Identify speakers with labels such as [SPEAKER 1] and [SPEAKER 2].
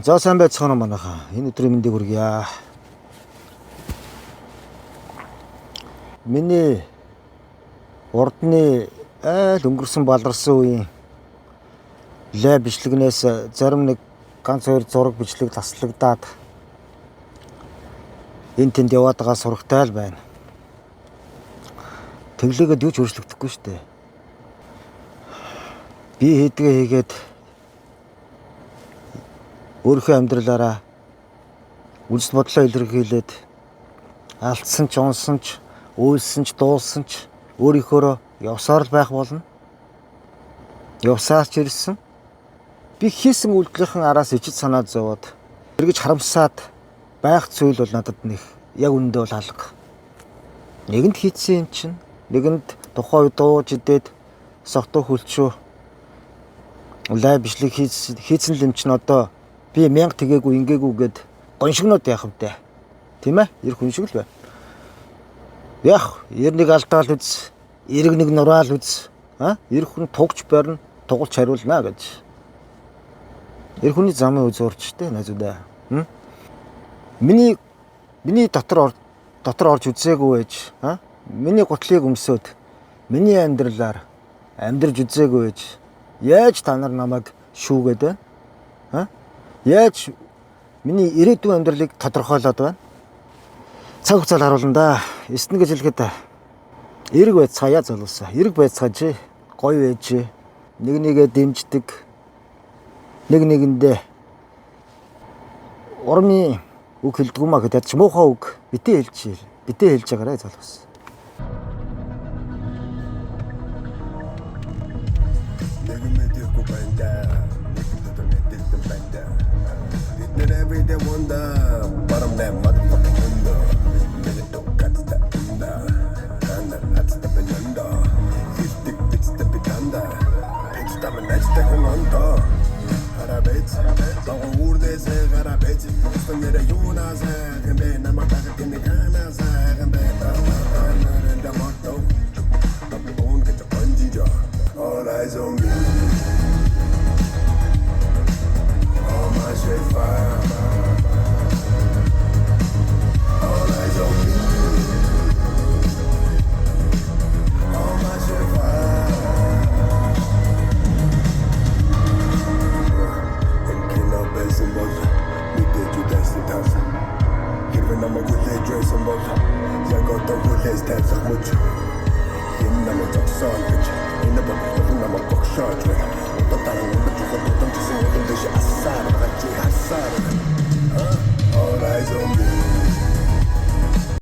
[SPEAKER 1] За сайн байцгаана манайхаа. Энэ өдрийн мэндийг хүргье. Миний урдны өнгөрсөн баларсан үеийн лай бичлэгнээс зарим нэг ганц хоёр зураг бичлэг таслагдаад энэ тэнд яваад байгаа сурагтай л байна. Тэглээгээд юу ч өөрчлөгдөхгүй шүү дээ. Би хийдгээ хийгээд өөрийнхөө амьдралаараа үзэл бодлоо илэрхийлээд алдсан ч унсан ч үйлсэн ч дуулсан ч өөрийнхөө явсаар л байх болно. Явсаар ч ирсэн. Би хийсэн үйлдэлийн араас ижил санаад зовоод эргэж харамсаад байх зүйл бол надад нэг яг үнэндээ бол алга. Нэгэнд хийсэн юм чинь нэгэнд тухайн үед дууж идээд согтуу хөлчөө лай бичлэг хийсэн л юм чинь одоо би 1000 тэгээгүй ингээгүй гэд гоншигнууд яах вэ? Тийм ээ? Ирэх хүн шиг л бай. Яах, эрнийг алдаал үз, эрэг нэг нураал үз. Ирэх хүн тугч барина, тугалч хариулна гэж. Ирэх хүний замын үзүүрч дээ найзуудаа. Миний дотор орж үзээгүй байж, миний гутлыг өмсөөд, миний амьдралаар амьдарж үзээгүй байж, яаж та нар намайг шүүгээд байна? Яаж миний ирээдүйн амьдралыг тодорхойлоод байна? Цаг хугацаанд харуулна да. Эсн гэж хэлэхэд эрэг байцгаая залуусаа. Эрэг байцгааж гоё байж нэг нэгээ дэмждэг. Нэг нэгэндээ урмын үг хэлдэггүй маа гэдэг ч муухай үг битээ хэлж байгаарай залуус.
[SPEAKER 2] Every day wonder, but I'm that motherfucking window. Nigga don't got to step under, and I'm stepping under. You stick, bitch, step it under. Bitch, stop and let's take him under. Harabets, don't hold this, harabets. Don't get a Yuna, and then I'm a back in the canas, and then I'm the motto. I'm the bone, get your bungee jar. All eyes on me. All my shit fire. All eyes on me. All my shit fire. And kill up base and both. We did you dance the dance. Even I'm a good lay dress and both. Я got good lay stats of much. In I'm a talk song bitch. In the book, I'm a book shot. But I don't know what you're going to say. All eyes on me.